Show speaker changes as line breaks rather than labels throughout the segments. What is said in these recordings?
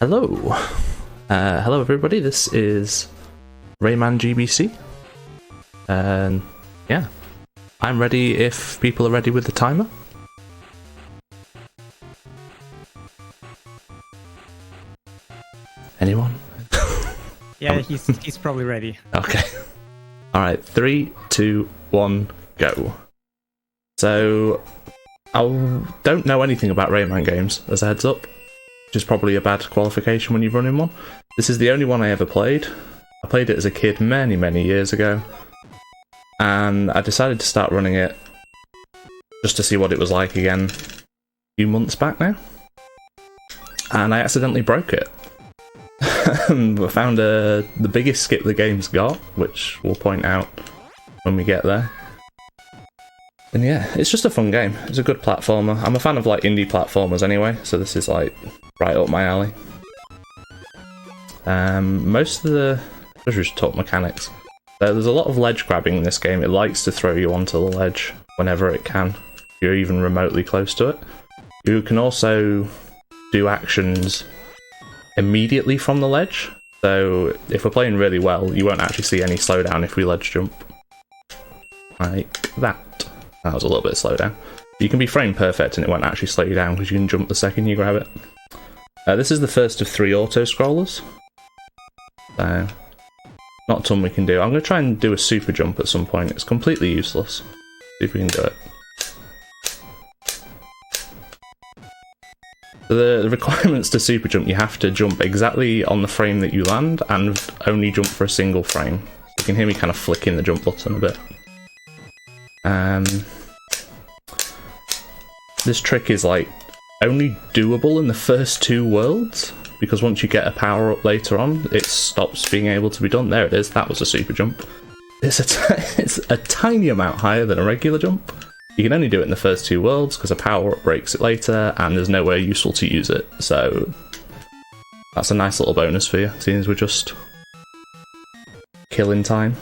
Hello. Hello everybody, this is Rayman GBC. And yeah, I'm ready if people are ready with the timer. Anyone?
Yeah, he's probably ready.
Okay. Alright, 3, 2, 1, go. So, I don't know anything about Rayman games, as a heads up, which is probably a bad qualification when you're running one. This is the only one I ever played. I played it as a kid many, many years ago, and I decided to start running it just to see what it was like again a few months back now, and I accidentally broke it. I found the biggest skip the game's got, which we'll point out when we get there. And yeah, it's just a fun game. It's a good platformer. I'm a fan of like indie platformers anyway, so this is like right up my alley. Most of the... I should talk mechanics. There's a lot of ledge grabbing in this game. It likes to throw you onto the ledge whenever it can, if you're even remotely close to it. You can also do actions immediately from the ledge, so if we're playing really well, you won't actually see any slowdown if we ledge jump. Like that. That was a little bit of slowdown. You can be frame perfect and it won't actually slow you down because you can jump the second you grab it. This is the first of 3 auto-scrollers. So, not a ton we can do. I'm going to try and do a super jump at some point. It's completely useless. See if we can do it. So the requirements to super jump, you have to jump exactly on the frame that you land and only jump for a single frame. So you can hear me kind of flicking the jump button a bit. This trick is like only doable in the first 2 worlds, because once you get a power up later on, it stops being able to be done. There it is, that was a super jump. It's a tiny amount higher than a regular jump. You can only do it in the first 2 worlds because a power up breaks it later and there's nowhere useful to use it, so that's a nice little bonus for you, seeing as we're just killing time.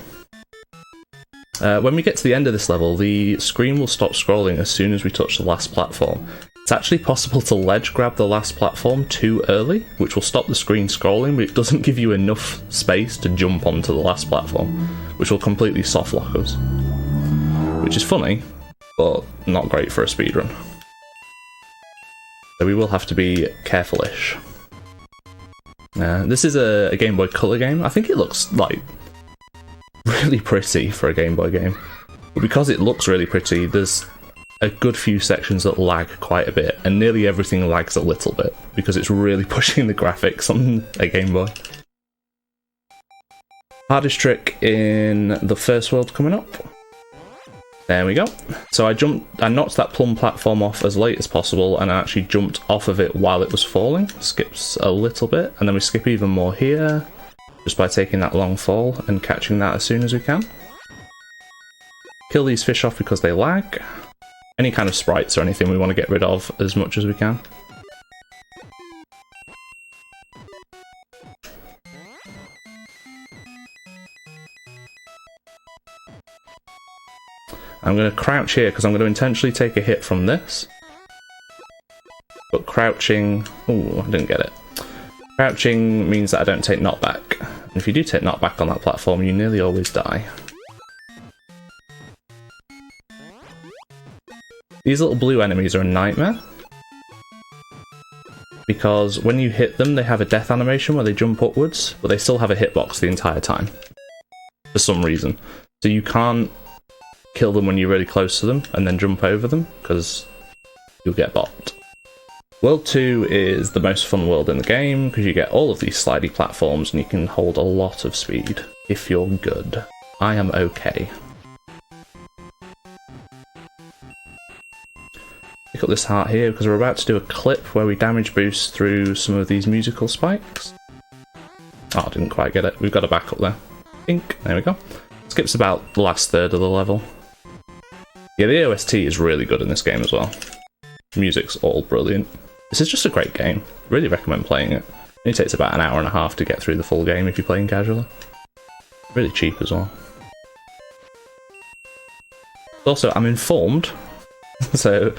When we get to the end of this level, the screen will stop scrolling as soon as we touch the last platform. It's actually possible to ledge grab the last platform too early, which will stop the screen scrolling, but it doesn't give you enough space to jump onto the last platform, which will completely soft lock us. Which is funny, but not great for a speedrun. So we will have to be careful-ish. This is a Game Boy Color game. I think it looks like really pretty for a Game Boy game, but because it looks really pretty, there's a good few sections that lag quite a bit, and nearly everything lags a little bit because it's really pushing the graphics on a Game Boy. Hardest trick in the first world coming up. There we go. So I knocked that plumb platform off as late as possible, and I actually jumped off of it while it was falling. Skips a little bit, and then we skip even more here, just by taking that long fall and catching that as soon as we can. Kill these fish off because they lag. Any kind of sprites or anything we want to get rid of as much as we can. I'm going to crouch here because I'm going to intentionally take a hit from this. But crouching... Ooh, I didn't get it. Crouching means that I don't take knockback. And if you do take knockback on that platform, you nearly always die. These little blue enemies are a nightmare, because when you hit them, they have a death animation where they jump upwards, but they still have a hitbox the entire time, for some reason. So you can't kill them when you're really close to them and then jump over them, because you'll get bopped. World 2 is the most fun world in the game, because you get all of these slidey platforms and you can hold a lot of speed, if you're good. I am okay. Pick up this heart here, because we're about to do a clip where we damage boost through some of these musical spikes. Oh, I didn't quite get it. We've got a backup there. Ink. There we go. Skips about the last third of the level. Yeah, the OST is really good in this game as well. Music's all brilliant. This is just a great game. Really recommend playing it. It only takes about an hour and a half to get through the full game if you're playing casually. Really cheap as well. Also, I'm informed, so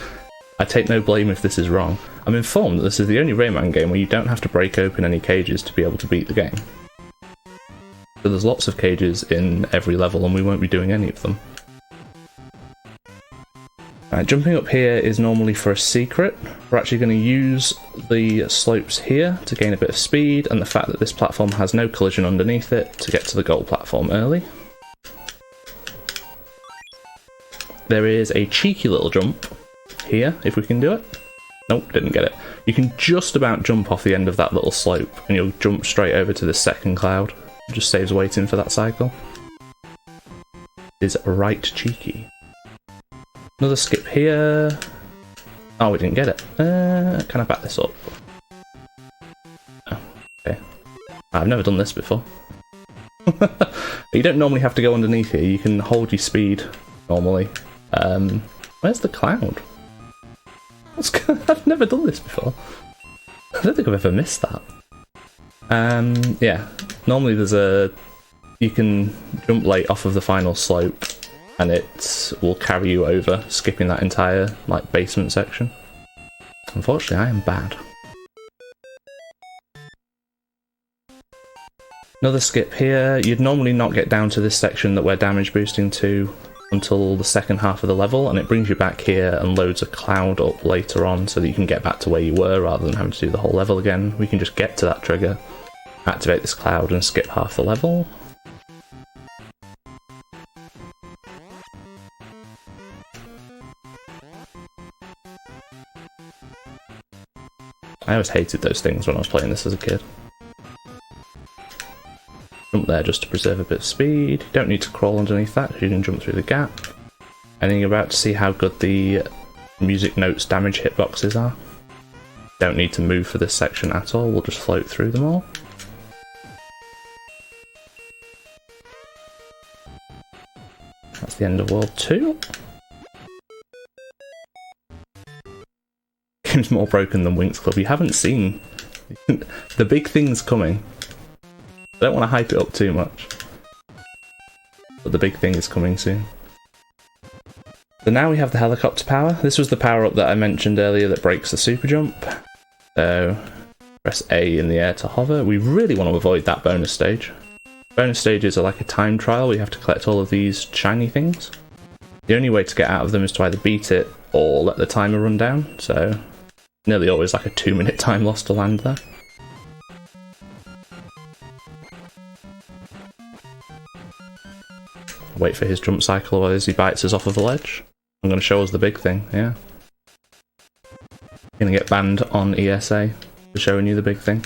I take no blame if this is wrong. I'm informed that this is the only Rayman game where you don't have to break open any cages to be able to beat the game. So there's lots of cages in every level and we won't be doing any of them. Jumping up here is normally for a secret. We're actually going to use the slopes here to gain a bit of speed, and the fact that this platform has no collision underneath it to get to the goal platform early. There is a cheeky little jump here, if we can do it. Nope, didn't get it. You can just about jump off the end of that little slope, and you'll jump straight over to the second cloud. It just saves waiting for that cycle. It is right cheeky. Another skip here. Oh, we didn't get it. Can I back this up? Oh, okay. I've never done this before. You don't normally have to go underneath here. You can hold your speed normally. Where's the cloud? I've never done this before. I don't think I've ever missed that. Yeah. Normally you can jump late off of the final slope, and it will carry you over, skipping that entire basement section. Unfortunately, I am bad. Another skip here. You'd normally not get down to this section that we're damage boosting to until the second half of the level, and it brings you back here and loads a cloud up later on so that you can get back to where you were rather than having to do the whole level again. We can just get to that trigger, activate this cloud, and skip half the level. I always hated those things when I was playing this as a kid. Jump there just to preserve a bit of speed. You don't need to crawl underneath that because you can jump through the gap. And then you're about to see how good the music notes damage hitboxes are. Don't need to move for this section at all, we'll just float through them all. That's the end of World 2. Game's more broken than Winx Club. You haven't seen the big thing's coming. I don't want to hype it up too much, but the big thing is coming soon. So now we have the helicopter power. This was the power up that I mentioned earlier that breaks the super jump. So press A in the air to hover. We really want to avoid that bonus stage. Bonus stages are like a time trial where you have to collect all of these shiny things. The only way to get out of them is to either beat it or let the timer run down, so nearly always like a 2-minute time loss to land there. Wait for his jump cycle as he bites us off of the ledge. I'm going to show us the big thing, yeah. Going to get banned on ESA for showing you the big thing.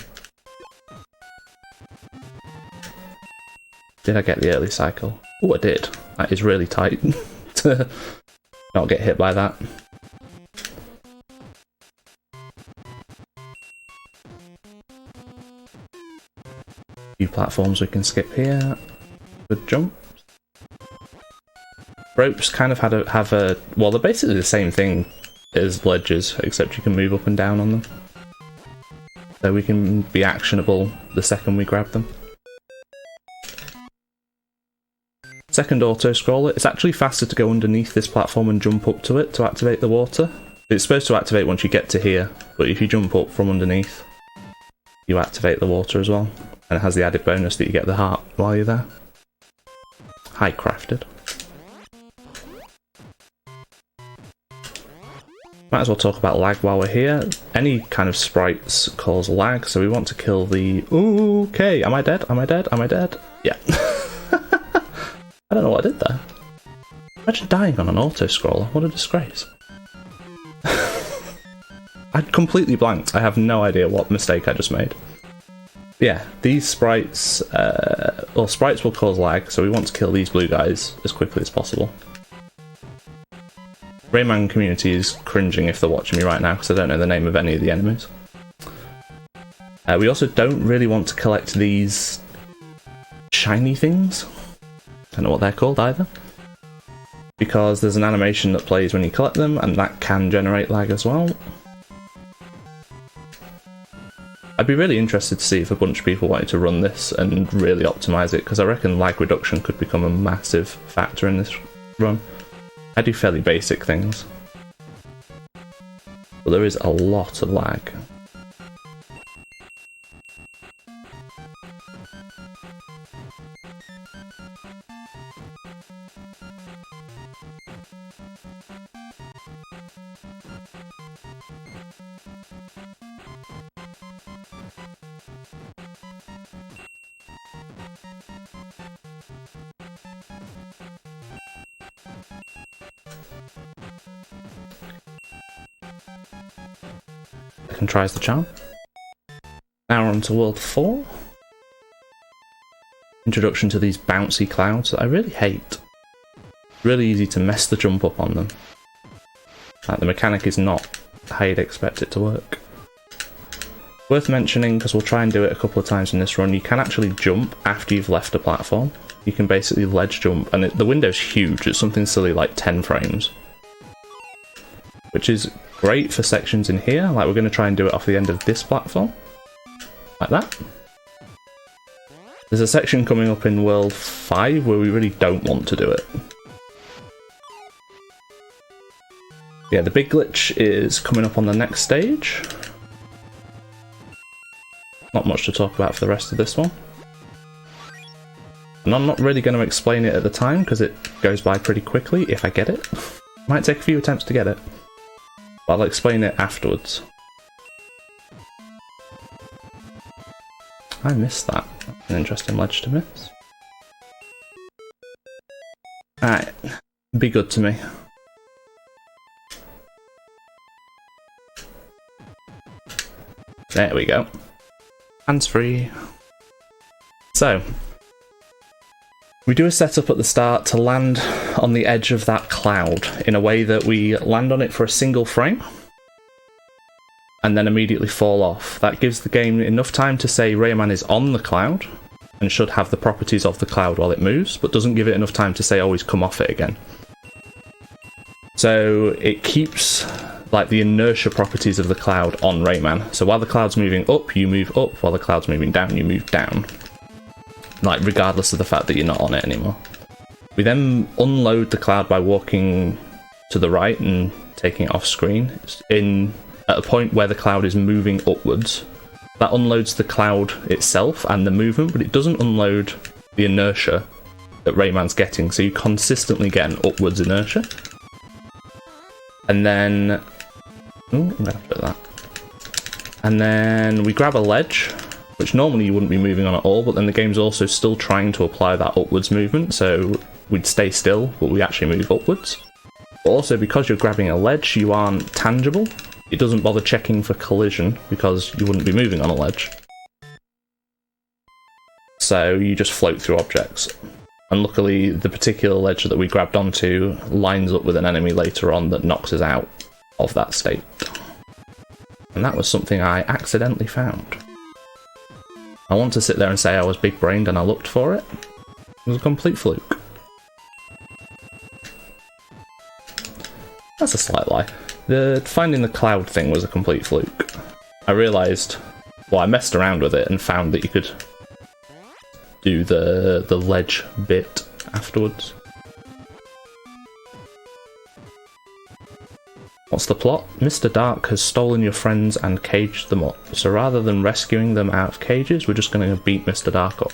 Did I get the early cycle? Oh, I did. That is really tight to not get hit by that. Few platforms we can skip here. Good jump. Ropes kind of have a well, they're basically the same thing as ledges, except you can move up and down on them. So we can be actionable the second we grab them. Second auto-scroller, it's actually faster to go underneath this platform and jump up to it to activate the water. It's supposed to activate once you get to here, but if you jump up from underneath, you activate the water as well. And it has the added bonus that you get the heart while you're there. High crafted. Might as well talk about lag while we're here. Any kind of sprites cause lag, so we want to kill the... Ooh, okay, am I dead? Am I dead? Am I dead? Yeah. I don't know what I did there. Imagine dying on an auto-scroller. What a disgrace. I'd completely blanked. I have no idea what mistake I just made. Yeah, these sprites... well, sprites will cause lag, so we want to kill these blue guys as quickly as possible. Rayman community is cringing if they're watching me right now, because I don't know the name of any of the enemies. We also don't really want to collect these... shiny things? Don't know what they're called either. Because there's an animation that plays when you collect them, and that can generate lag as well. I'd be really interested to see if a bunch of people wanted to run this and really optimise it, because I reckon lag reduction could become a massive factor in this run. I do fairly basic things. but there is a lot of lag. Second tries the charm. Now we're on to World 4. Introduction to these bouncy clouds that I really hate. Really easy to mess the jump up on them. Like, the mechanic is not how you'd expect it to work. Worth mentioning, because we'll try and do it a couple of times in this run, you can actually jump after you've left a platform. You can basically ledge jump, and the window's huge. It's something silly like 10 frames. Which is great for sections in here, like we're going to try and do it off the end of this platform. Like that. There's a section coming up in World 5 where we really don't want to do it. Yeah, the big glitch is coming up on the next stage. Not much to talk about for the rest of this one. And I'm not really going to explain it at the time because it goes by pretty quickly if I get it. Might take a few attempts to get it. But I'll explain it afterwards. I missed that. An interesting ledge to miss. Alright, be good to me. There we go. Hands free. So, we do a setup at the start to land on the edge of that cloud in a way that we land on it for a single frame and then immediately fall off. That gives the game enough time to say Rayman is on the cloud and should have the properties of the cloud while it moves, but doesn't give it enough time to say always come off it again. So it keeps like the inertia properties of the cloud on Rayman. So while the cloud's moving up, you move up. While the cloud's moving down, you move down. Like, regardless of the fact that you're not on it anymore. We then unload the cloud by walking to the right and taking it off screen. At a point where the cloud is moving upwards. That unloads the cloud itself and the movement, but it doesn't unload the inertia that Rayman's getting, so you consistently get an upwards inertia. And then... I'm going to put that. And then we grab a ledge, which normally you wouldn't be moving on at all, but then the game's also still trying to apply that upwards movement, so we'd stay still, but we actually move upwards. But also, because you're grabbing a ledge, you aren't tangible. It doesn't bother checking for collision, because you wouldn't be moving on a ledge. So you just float through objects. And luckily, the particular ledge that we grabbed onto lines up with an enemy later on that knocks us out of that state. And that was something I accidentally found. I want to sit there and say I was big-brained and I looked for it. It was a complete fluke. That's a slight lie. Finding the cloud thing was a complete fluke. I realised, well, I messed around with it and found that you could do the ledge bit afterwards. What's the plot? Mr. Dark has stolen your friends and caged them up. So rather than rescuing them out of cages, we're just going to beat Mr. Dark up.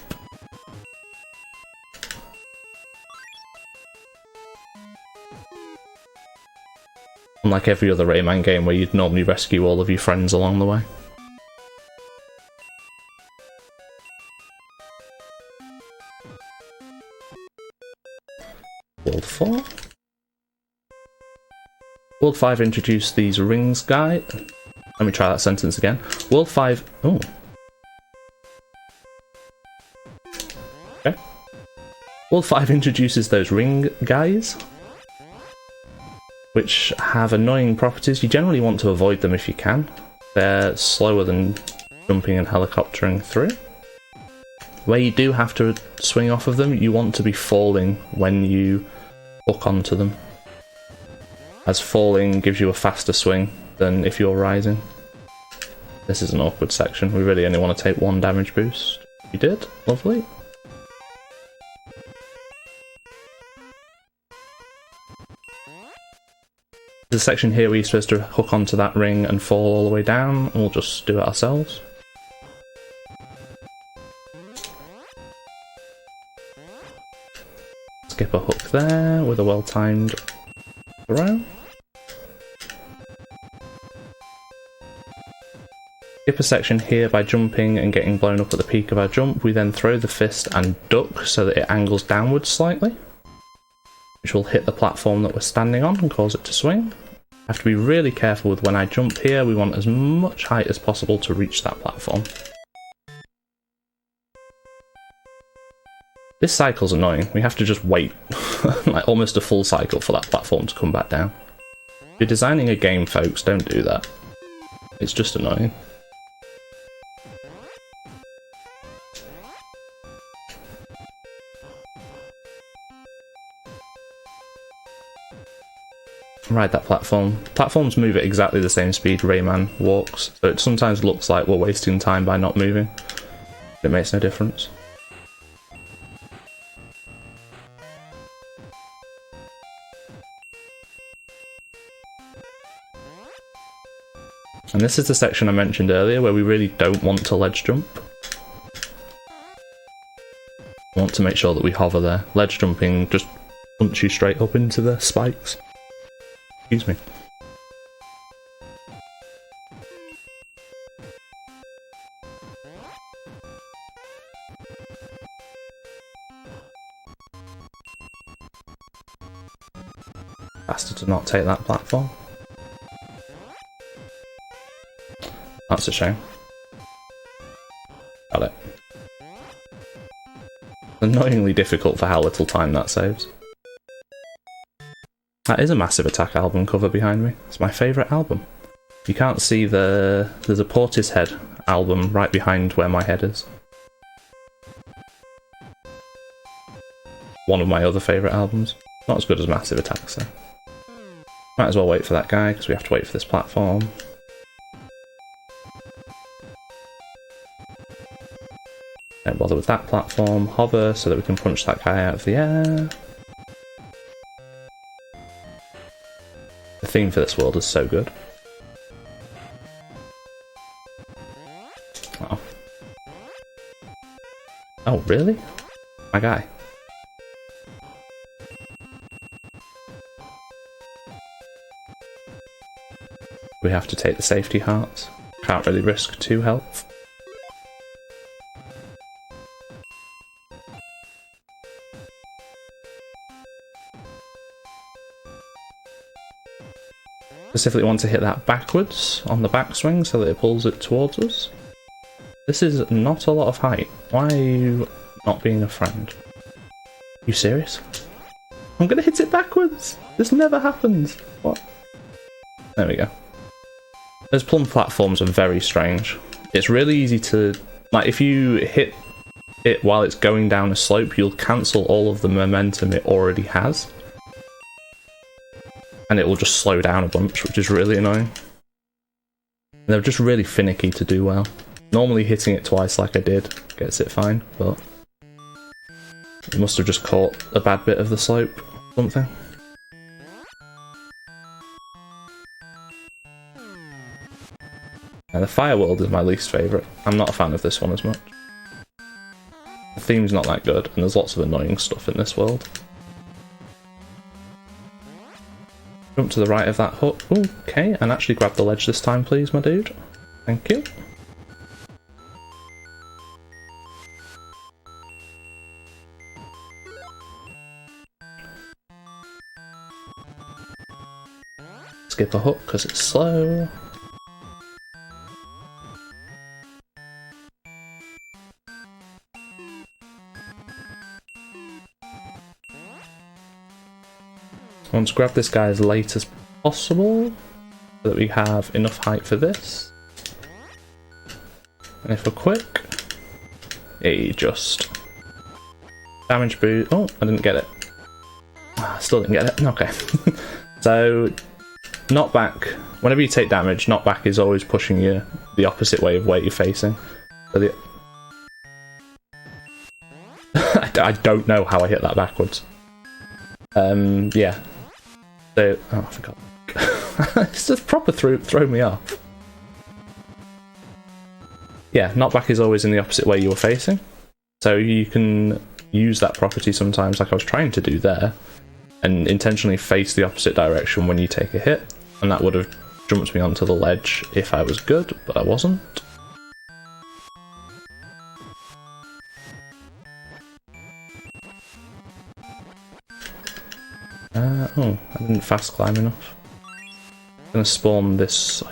Unlike every other Rayman game where you'd normally rescue all of your friends along the way. World 4. World 5 introduced these rings guy. Let me try that sentence again. World 5... Oh. Okay. World 5 introduces those ring guys, which have annoying properties. You generally want to avoid them if you can. They're slower than jumping and helicoptering through. Where you do have to swing off of them, you want to be falling when you hook onto them, as falling gives you a faster swing than if you're rising. This is an awkward section. We really only want to take one damage boost. You did? Lovely. There's a section here where you're supposed to hook onto that ring and fall all the way down, and we'll just do it ourselves. Skip a hook there with a well-timed throw. Skip a section here by jumping and getting blown up at the peak of our jump. We then throw the fist and duck so that it angles downwards slightly, which will hit the platform that we're standing on and cause it to swing. I have to be really careful with when I jump here. We want as much height as possible to reach that platform. This cycle's annoying. We have to just wait like almost a full cycle for that platform to come back down. If you're designing a game, folks, don't do that. It's just annoying. Ride that platform. Platforms move at exactly the same speed Rayman walks, so it sometimes looks like we're wasting time by not moving. It makes no difference. And this is the section I mentioned earlier where we really don't want to ledge jump. We want to make sure that we hover there. Ledge jumping just punch you straight up into the spikes. Excuse me. Faster to not take that platform. That's a shame. Got it. Annoyingly difficult for how little time that saves. That is a Massive Attack album cover behind me. It's my favourite album. You can't see there's a Portishead album right behind where my head is. One of my other favourite albums. Not as good as Massive Attack, so. Might as well wait for that guy, because we have to wait for this platform. Don't bother with that platform. Hover so that we can punch that guy out of the air. The theme for this world is so good. Oh. Oh, really? My guy. We have to take the safety hearts. Can't really risk 2 health. Specifically want to hit that backwards on the backswing so that it pulls it towards us. This is not a lot of height. Why are you not being a friend? You serious? I'm gonna hit it backwards! This never happens! What? There we go. Those plumb platforms are very strange. It's really easy to... like, if you hit it while it's going down a slope, you'll cancel all of the momentum it already has. And it will just slow down a bunch, which is really annoying. And they're just really finicky to do well. Normally hitting it twice like I did gets it fine, but... it must have just caught a bad bit of the slope or something. Now, the Fire World is my least favourite. I'm not a fan of this one as much. The theme's not that good, and there's lots of annoying stuff in this world. Jump to the right of that hook. Okay, and actually grab the ledge this time, please, my dude. Thank you. Skip a hook because it's slow. I want to grab this guy as late as possible so that we have enough height for this. And if we're quick, just damage boost. Oh, I didn't get it. Still didn't get it. Okay. So, knock back. Whenever you take damage, knock back is always pushing you the opposite way of where you're facing. So the I don't know how I hit that backwards. Yeah. So, oh, I forgot. It's just proper throw me off. Yeah, knockback is always in the opposite way you were facing. So you can use that property sometimes, like I was trying to do there, and intentionally face the opposite direction when you take a hit, and that would have jumped me onto the ledge if I was good, but I wasn't. Oh, I didn't fast climb enough. I'm gonna spawn this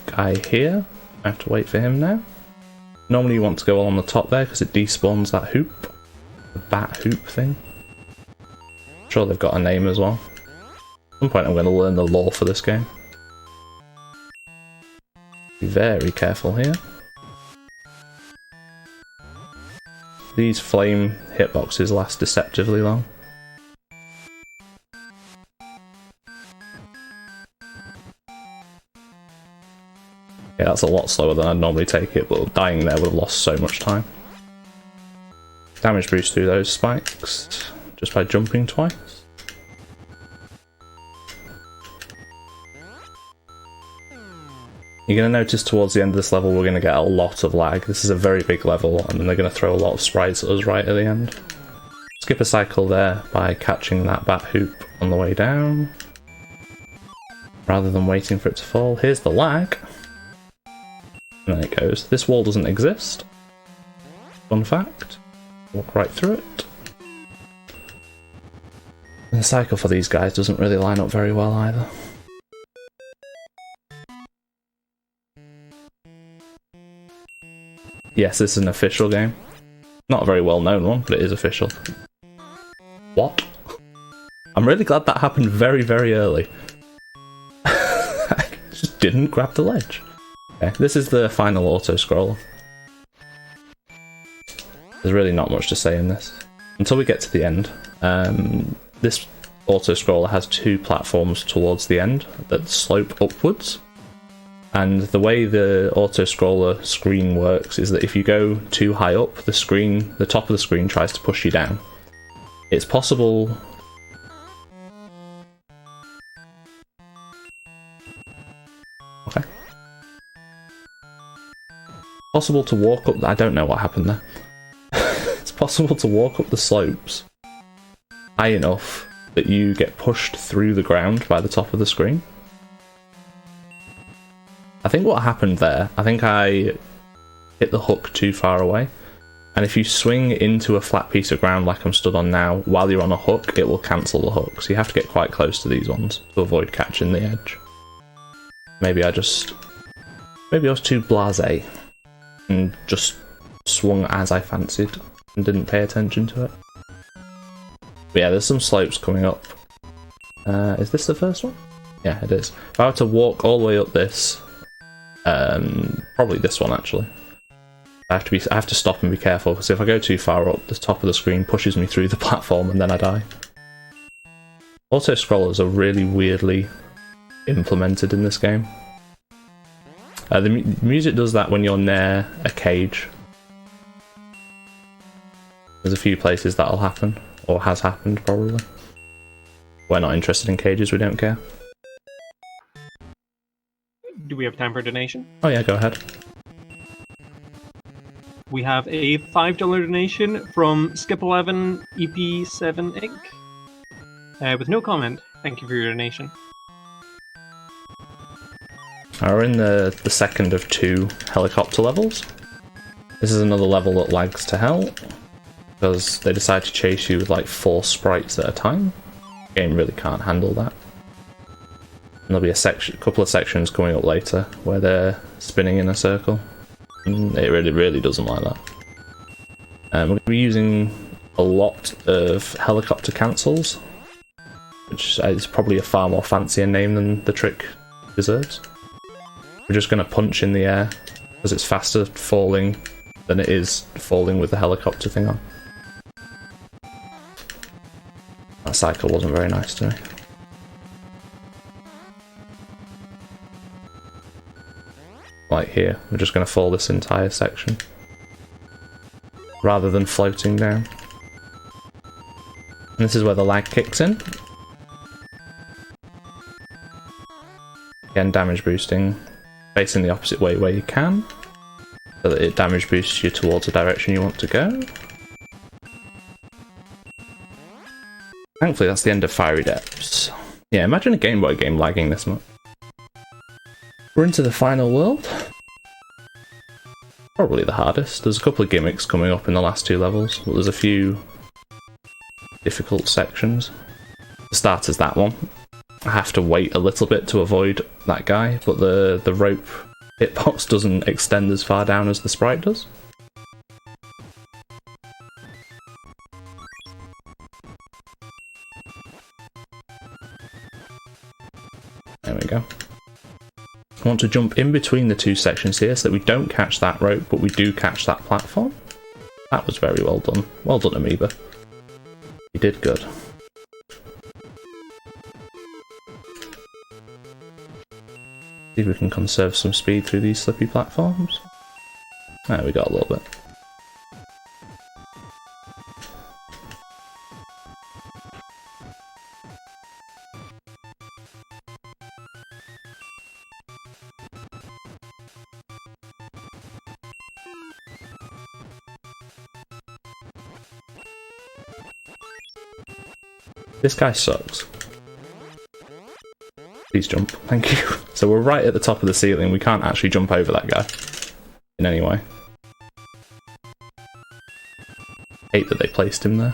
guy here. I have to wait for him now. Normally you want to go on the top there because it despawns that hoop. The bat hoop thing. I'm sure they've got a name as well. At some point I'm going to learn the lore for this game. Be very careful here. These flame hitboxes last deceptively long. Yeah, that's a lot slower than I'd normally take it, but dying there would have lost so much time. Damage boost through those spikes, just by jumping twice. You're going to notice towards the end of this level we're going to get a lot of lag. This is a very big level, and then they're going to throw a lot of sprites at us right at the end. Skip a cycle there by catching that bat hoop on the way down, rather than waiting for it to fall. Here's the lag. And then it goes. This wall doesn't exist. Fun fact. Walk right through it. And the cycle for these guys doesn't really line up very well either. Yes, this is an official game. Not a very well known one, but it is official. What? I'm really glad that happened very, very early. I just didn't grab the ledge. Okay, this is the final auto-scroller. There's really not much to say in this. Until we get to the end. This auto-scroller has two platforms towards the end that slope upwards. And the way the auto-scroller screen works is that if you go too high up, the top of the screen tries to push you down. It's possible... Okay. Possible to walk up... I don't know what happened there. It's possible to walk up the slopes high enough that you get pushed through the ground by the top of the screen. I think what happened there, I think I hit the hook too far away, and if you swing into a flat piece of ground like I'm stood on now, while you're on a hook, it will cancel the hook, so you have to get quite close to these ones to avoid catching the edge. Maybe I was too blasé and just swung as I fancied and didn't pay attention to it. But yeah, there's some slopes coming up. Is this the first one? Yeah, it is. If I were to walk all the way up this, probably this one actually. I have to stop and be careful, because if I go too far up, the top of the screen pushes me through the platform and then I die. Auto scrollers are really weirdly implemented in this game. The music does that when you're near a cage. There's a few places that'll happen, or has happened probably. We're not interested in cages, we don't care.
Do we have time for a donation?
Oh yeah, go ahead.
We have a $5 donation from Skip11 EP7 Inc. With no comment. Thank you for your donation.
We're in the second of two helicopter levels. This is another level that lags to hell, because they decide to chase you with like 4 sprites at a time. The game really can't handle that. And there'll be a couple of sections coming up later where they're spinning in a circle. And it really doesn't like that. We're going to be using a lot of helicopter cancels, which is probably a far more fancier name than the trick deserves. We're just going to punch in the air, because it's faster falling than it is falling with the helicopter thing on. That cycle wasn't very nice to me. Like here, we're just going to fall this entire section, rather than floating down. And this is where the lag kicks in. Again, damage boosting, facing the opposite way where you can, so that it damage boosts you towards the direction you want to go. Thankfully that's the end of Fiery Depths. Yeah, imagine a Game Boy game lagging this much. We're into the final world. Probably the hardest. There's a couple of gimmicks coming up in the last 2 levels, but there's a few difficult sections. The start is that one. I have to wait a little bit to avoid that guy, but the rope hitbox doesn't extend as far down as the sprite does. There we go. I want to jump in between the 2 sections here so that we don't catch that rope, but we do catch that platform. That was very well done. Well done, Amoeba. You did good. See if we can conserve some speed through these slippy platforms. There we got a little bit. This guy sucks. Please jump, thank you. So we're right at the top of the ceiling, we can't actually jump over that guy in any way. Hate that they placed him there.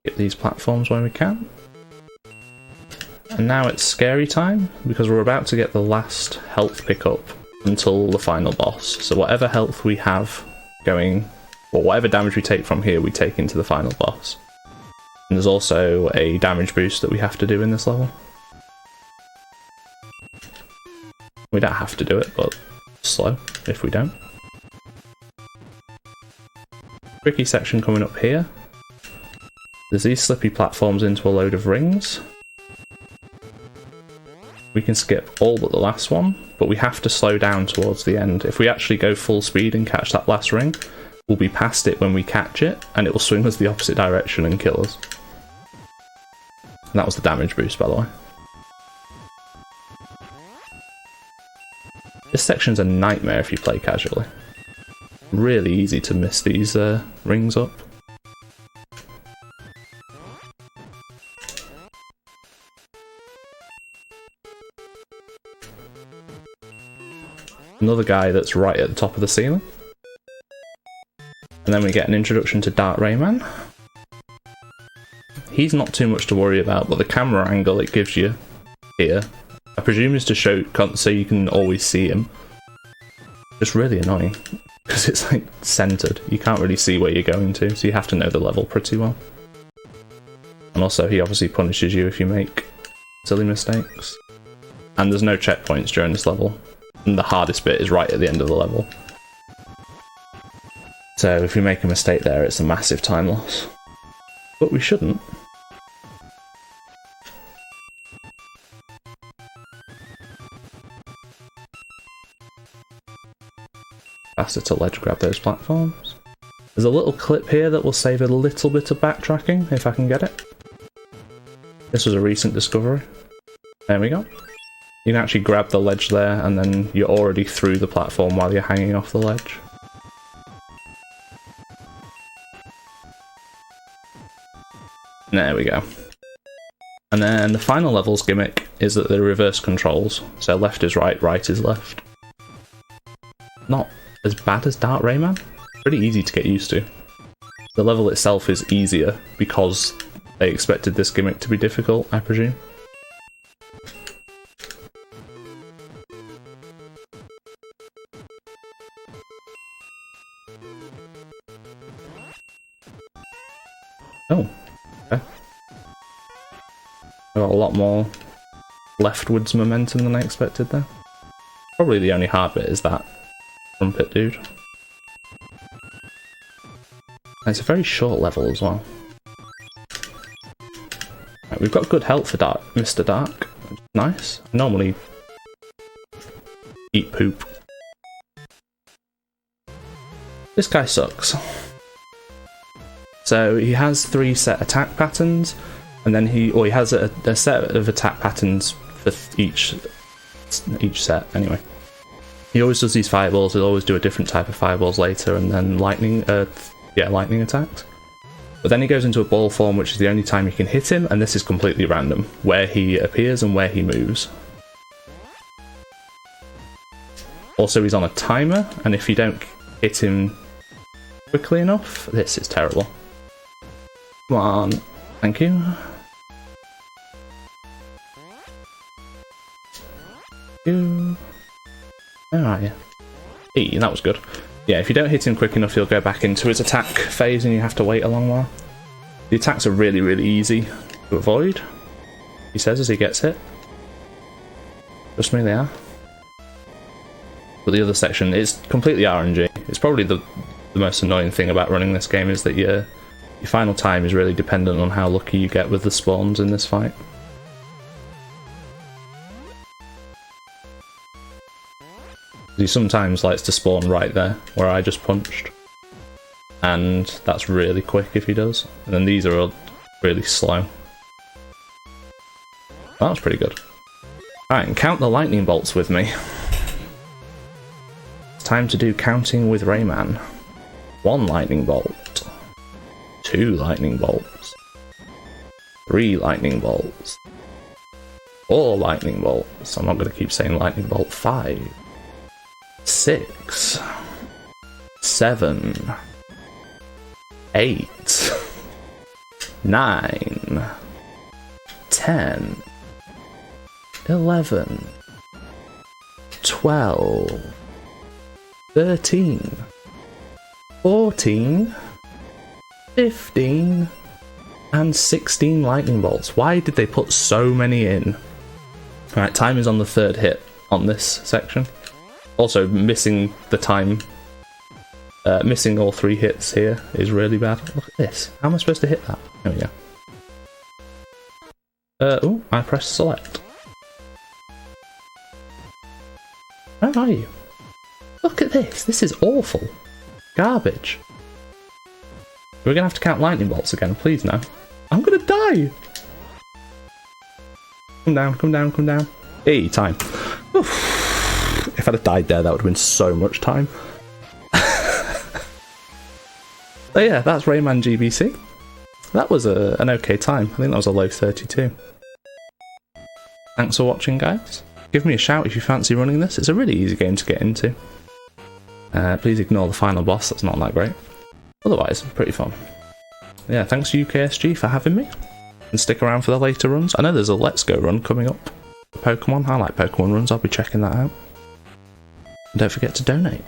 Get these platforms when we can. And now it's scary time, because we're about to get the last health pickup until the final boss. So whatever health we have going, or whatever damage we take from here, we take into the final boss. And there's also a damage boost that we have to do in this level. We don't have to do it, but slow if we don't. Tricky section coming up here. There's these slippy platforms into a load of rings. We can skip all but the last one, but we have to slow down towards the end. If we actually go full speed and catch that last ring, we'll be past it when we catch it, and it will swing us the opposite direction and kill us. And that was the damage boost, by the way. This section's a nightmare if you play casually. Really easy to miss these rings up. Another guy that's right at the top of the ceiling. And then we get an introduction to Dark Rayman. He's not too much to worry about, but the camera angle it gives you here, I presume is to show so you can always see him. Just really annoying, because it's like centered. You can't really see where you're going to, so you have to know the level pretty well. And also he obviously punishes you if you make silly mistakes. And there's no checkpoints during this level. And the hardest bit is right at the end of the level. So if we make a mistake there, it's a massive time loss. But we shouldn't. Faster to ledge grab those platforms. There's a little clip here that will save a little bit of backtracking, if I can get it. This was a recent discovery. There we go. You can actually grab the ledge there, and then you're already through the platform while you're hanging off the ledge. There we go. And then the final level's gimmick is that they're reverse controls. So left is right, right is left. Not as bad as Dark Rayman. Pretty easy to get used to. The level itself is easier because they expected this gimmick to be difficult, I presume. Oh, okay. I got a lot more leftwards momentum than I expected there. Probably the only hard bit is that trumpet dude. And it's a very short level as well. Right, we've got good health for Mr. Dark, which is nice. I normally eat poop. This guy sucks. So he has 3 set attack patterns, and then he has a set of attack patterns for each set. Anyway, he always does these fireballs. He'll always do a different type of fireballs later, and then lightning attacks. But then he goes into a ball form, which is the only time you can hit him, and this is completely random, where he appears and where he moves. Also, he's on a timer, and if you don't hit him quickly enough, this is terrible. Come on, thank you. Where are you? E, that was good. Yeah, if you don't hit him quick enough, he'll go back into his attack phase and you have to wait a long while. The attacks are really, really easy to avoid, he says as he gets hit. Trust me, they are. But the other section is completely RNG. It's probably the most annoying thing about running this game, is that your final time is really dependent on how lucky you get with the spawns in this fight. He sometimes likes to spawn right there, where I just punched. And that's really quick if he does. And then these are all really slow. That was pretty good. Alright, and count the lightning bolts with me. It's time to do counting with Rayman. 1 lightning bolt. 2 lightning bolts. 3 lightning bolts. 4 lightning bolts. I'm not going to keep saying lightning bolt. 5. 6, 7, 8, 9, 10, 11, 12, 13, 14, 15, and 16 lightning bolts. Why did they put so many in? Alright, time is on the 3rd hit on this section. Also, missing the time, missing all 3 hits here is really bad. Look at this. How am I supposed to hit that? There we go. Oh, I pressed select. Where are you? Look at this. This is awful. Garbage. We're going to have to count lightning bolts again. Please, no. I'm going to die. Come down, come down, come down. Hey, time. Oof. If I'd have died there, that would have been so much time. But yeah, that's Rayman GBC. That was an okay time. I think that was a low 32. Thanks for watching, guys. Give me a shout if you fancy running this. It's a really easy game to get into. Please ignore the final boss, that's not that great. Otherwise, pretty fun. Yeah, thanks to UKSG for having me. And stick around for the later runs. I know there's a Let's Go run coming up for Pokemon. I like Pokemon runs, I'll be checking that out. And don't forget to donate.